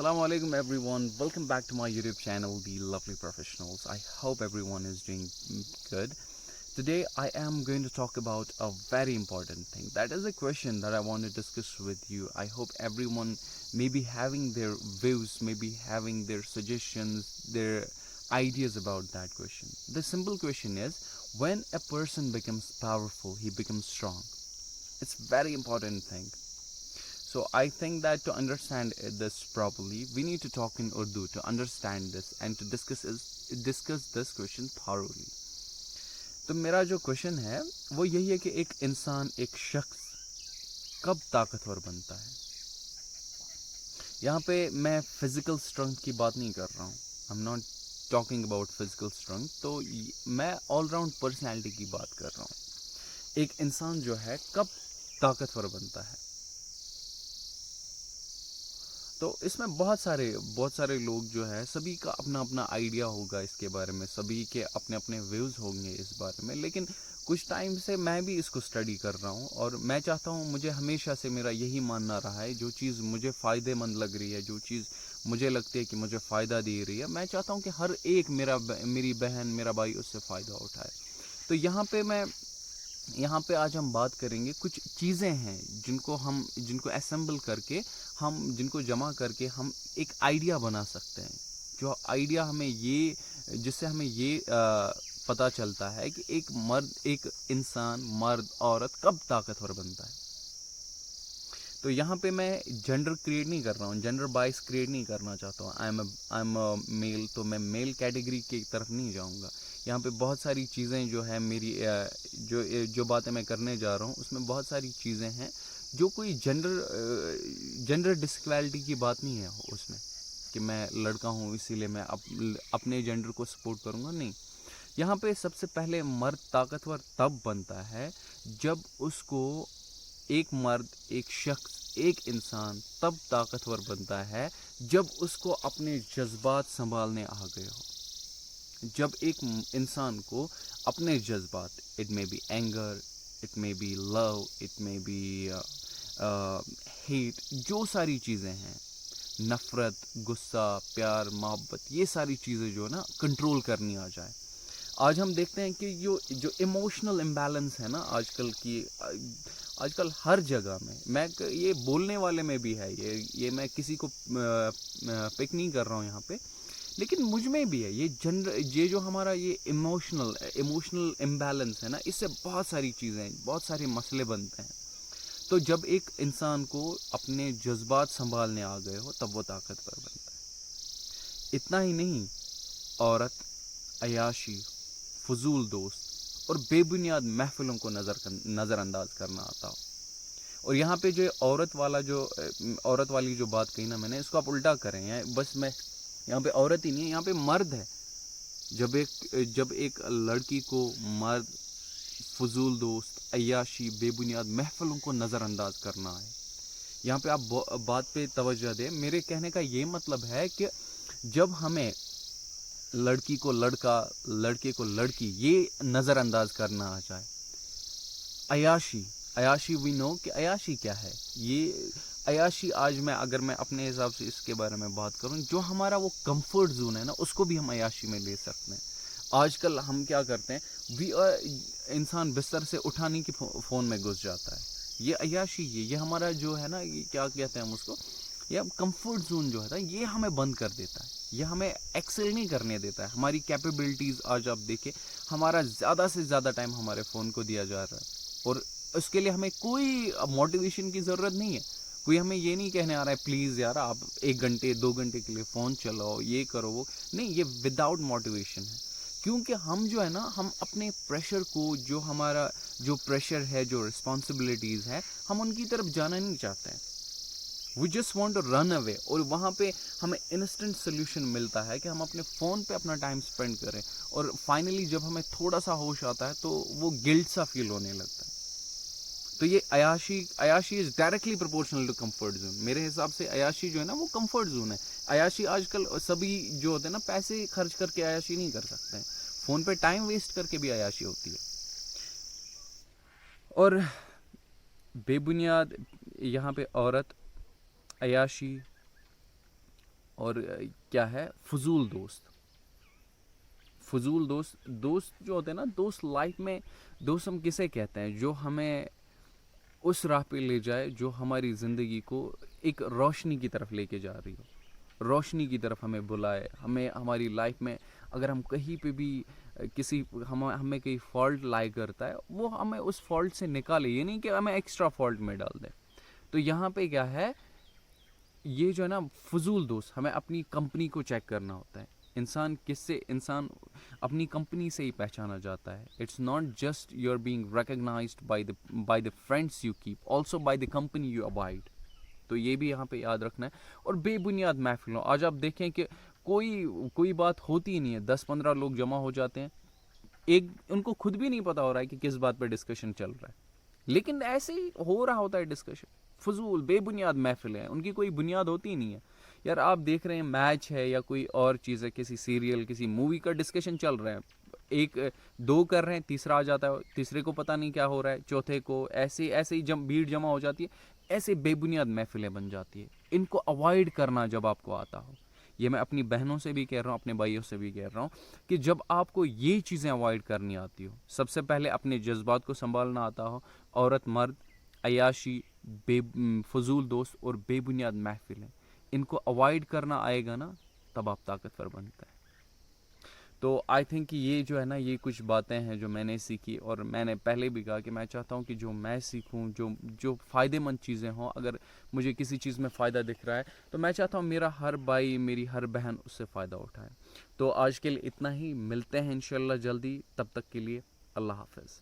Assalamu alaikum everyone. Welcome back to my YouTube channel, The Lovely Professionals. I hope everyone is doing good. Today I am going to talk about a very important thing. That is a question that I want to discuss with you. I hope everyone may be having their views, maybe having their suggestions, their ideas about that question. The simple question is, when a person becomes powerful, he becomes strong. It's very important thing. So I think that to understand this properly, we need to talk in Urdu to understand this and to discuss this question thoroughly. تو میرا جو question ہے وہ یہی ہے کہ ایک انسان، ایک شخص کب طاقتور بنتا ہے. یہاں پہ میں فزیکل اسٹرنگتھ کی بات نہیں کر رہا ہوں. I am not talking about physical strength. تو میں آل راؤنڈ پرسنالٹی کی بات کر رہا ہوں. ایک انسان جو ہے کب طاقتور بنتا ہے. تو اس میں بہت سارے لوگ جو ہے، سبھی کا اپنا اپنا آئیڈیا ہوگا اس کے بارے میں، سبھی کے اپنے اپنے ویوز ہوں گے اس بارے میں. لیکن کچھ ٹائم سے میں بھی اس کو اسٹڈی کر رہا ہوں اور میں چاہتا ہوں، مجھے ہمیشہ سے میرا یہی ماننا رہا ہے، جو چیز مجھے فائدے مند لگ رہی ہے، جو چیز مجھے لگتی ہے کہ مجھے فائدہ دے رہی ہے، میں چاہتا ہوں کہ ہر ایک میری بہن، میرا بھائی اس سے فائدہ اٹھائے. تو یہاں پہ آج ہم بات کریں گے. کچھ چیزیں ہیں جن کو اسمبل کر کے، جن کو جمع کر کے ہم ایک آئیڈیا بنا سکتے ہیں. جو آئیڈیا جس سے ہمیں یہ پتہ چلتا ہے کہ ایک انسان، مرد، عورت کب طاقتور بنتا ہے. تو یہاں پہ میں جینڈر کریٹ نہیں کر رہا ہوں، جینڈر بائس کریٹ نہیں کرنا چاہتا ہوں. آئی ایم میل، تو میں میل کیٹیگری کی طرف نہیں جاؤں گا. یہاں پہ بہت ساری چیزیں جو ہے میری جو باتیں میں کرنے جا رہا ہوں، اس میں بہت ساری چیزیں ہیں جو کوئی جینڈر ڈسکوالٹی کی بات نہیں ہے اس میں، کہ میں لڑکا ہوں اسی لیے میں اپنے جینڈر کو سپورٹ کروں گا. نہیں. یہاں پہ سب سے پہلے مرد طاقتور تب بنتا ہے جب اس کو ایک مرد، ایک شخص، ایک انسان تب طاقتور بنتا ہے جب اس کو اپنے جذبات سنبھالنے آ گئے ہو. جب ایک انسان کو اپنے جذبات، it may be anger, it may be love, it may be hate, جو ساری چیزیں ہیں، نفرت، غصہ، پیار، محبت، یہ ساری چیزیں جو ہے نا کنٹرول کرنی آ جائے. آج ہم دیکھتے ہیں کہ جو ایموشنل امبیلنس ہے نا آج کل ہر جگہ میں یہ بولنے والے میں بھی ہے، یہ میں کسی کو پک نہیں کر رہا ہوں یہاں پہ، لیکن مجھ میں بھی ہے یہ جو ہمارا یہ ایموشنل امبیلنس ہے نا، اس سے بہت ساری چیزیں، بہت سارے مسئلے بنتے ہیں. تو جب ایک انسان کو اپنے جذبات سنبھالنے آ گئے ہو تب وہ طاقتور بنتا ہے. اتنا ہی نہیں، عورت، عیاشی، فضول دوست اور بے بنیاد محفلوں کو نظر انداز کرنا آتا ہو. اور یہاں پہ جو عورت والی جو بات کہی نا میں نے، اس کو آپ الٹا کریں. بس میں یہاں پہ عورت ہی نہیں ہے، یہاں پہ مرد ہے. جب ایک لڑکی کو مرد، فضول دوست، عیاشی، بے بنیاد محفلوں کو نظر انداز کرنا ہے. یہاں پہ آپ بات پہ توجہ دیں. میرے کہنے کا یہ مطلب ہے کہ جب ہمیں لڑکی کو لڑکا، لڑکے کو لڑکی، یہ نظر انداز کرنا آ جائے. عیاشی وی نو کہ عیاشی کیا ہے. یہ عیاشی اگر میں اپنے حساب سے اس کے بارے میں بات کروں، جو ہمارا وہ کمفرٹ زون ہے نا، اس کو بھی ہم عیاشی میں لے سکتے ہیں. آج کل ہم کیا کرتے ہیں، انسان بستر سے اٹھانے کی فون میں گھس جاتا ہے. یہ عیاشی، یہ ہمارا جو ہے نا، یہ کیا کہتے ہیں ہم اس کو، یہ کمفرٹ زون جو ہے نا، یہ ہمیں بند کر دیتا ہے. یہ ہمیں ایکسل نہیں کرنے دیتا ہے. ہماری کیپیبلٹیز آج آپ دیکھیں، ہمارا زیادہ سے زیادہ ٹائم ہمارے فون کو دیا جا رہا ہے، اور اس کے لیے ہمیں کوئی موٹیویشن کی ضرورت نہیں ہے. کوئی ہمیں یہ نہیں کہنے آ رہا ہے پلیز یار آپ 1 گھنٹے 2 گھنٹے کے لیے فون چلاؤ، یہ کرو وہ نہیں. یہ وداؤٹ موٹیویشن ہے. کیونکہ ہم جو ہے نا، ہم اپنے پریشر کو، جو ہمارا جو پریشر ہے، جو رسپانسبلٹیز ہے، ہم ان کی طرف جانا نہیں چاہتے ہیں. We just want to run away. اور وہاں پہ ہمیں انسٹنٹ سلیوشن ملتا ہے کہ ہم اپنے فون پہ اپنا ٹائم اسپینڈ کریں، اور فائنلی جب ہمیں تھوڑا سا ہوش آتا ہے تو وہ گلٹ سا فیل ہونے لگتا ہے. تو یہ عیاشی is directly proportional to comfort zone. میرے حساب سے عیاشی جو ہے نا، وہ کمفرٹ زون ہے. عیاشی آج کل سبھی جو ہوتے ہیں نا، پیسے خرچ کر کے عیاشی نہیں کر سکتے ہیں. فون پہ ٹائم ویسٹ کر کے بھی عیاشی ہوتی ہے. اور بے بنیاد یہاں پہ عورت، عیاشی، اور کیا ہے فضول دوست. فضول دوست جو ہوتے ہیں نا، دوست لائف میں، دوست ہم کسے کہتے ہیں؟ جو ہمیں اس راہ پہ لے جائے جو ہماری زندگی کو ایک روشنی کی طرف لے کے جا رہی ہو، روشنی کی طرف ہمیں بلائے. ہمیں ہماری لائف میں اگر ہم کہیں پہ بھی کسی ہمیں کوئی فالٹ لائے کرتا ہے، وہ ہمیں اس فالٹ سے نکالے، یہ نہیں کہ ہمیں ایکسٹرا فالٹ میں ڈال دے. تو یہاں پہ کیا ہے، یہ جو ہے نا فضول دوست، ہمیں اپنی کمپنی کو چیک کرنا ہوتا ہے. انسان اپنی کمپنی سے ہی پہچانا جاتا ہے. It's not just you are being recognised by the friends you keep, also by the company you abide. تو یہ بھی یہاں پہ یاد رکھنا ہے. اور بے بنیاد محفلوں، آج آپ دیکھیں کہ کوئی بات ہوتی ہی نہیں ہے، 10-15 لوگ جمع ہو جاتے ہیں، ان کو خود بھی نہیں پتا ہو رہا ہے کہ کس بات پہ ڈسکشن چل رہا ہے، لیکن ایسے ہی ہو رہا ہوتا ہے ڈسکشن. فضول بے بنیاد محفلیں ہیں، ان کی کوئی بنیاد ہوتی ہی نہیں ہے. یار آپ دیکھ رہے ہیں میچ ہے یا کوئی اور چیز ہے، کسی سیریل کسی مووی کا ڈسکشن چل رہا ہے، دو کر رہے ہیں، تیسرا آ جاتا ہے، تیسرے کو پتہ نہیں کیا ہو رہا ہے، چوتھے کو ایسے ہی بھیڑ جمع ہو جاتی ہے. ایسے بے بنیاد محفلیں بن جاتی ہے. ان کو اوائڈ کرنا جب آپ کو آتا ہو، یہ میں اپنی بہنوں سے بھی کہہ رہا ہوں، اپنے بھائیوں سے بھی کہہ رہا ہوں کہ جب آپ کو یہ چیزیں اوائڈ کرنی آتی ہو، سب سے پہلے اپنے جذبات کو سنبھالنا آتا ہو، عورت مرد، عیاشی، فضول دوست اور بے بنیاد محفلیں، ان کو اوائڈ کرنا آئے گا نا، تب آپ طاقتور بنتا ہے. تو آئی تھنک کہ یہ جو ہے نا، یہ کچھ باتیں ہیں جو میں نے سیکھی، اور میں نے پہلے بھی کہا کہ میں چاہتا ہوں کہ جو میں سیکھوں، جو فائدے مند چیزیں ہوں، اگر مجھے کسی چیز میں فائدہ دکھ رہا ہے تو میں چاہتا ہوں میرا ہر بھائی، میری ہر بہن اس سے فائدہ اٹھائے. تو آج کے لیے اتنا ہی، ملتے ہیں انشاءاللہ جلدی، تب تک کے لیے اللہ حافظ.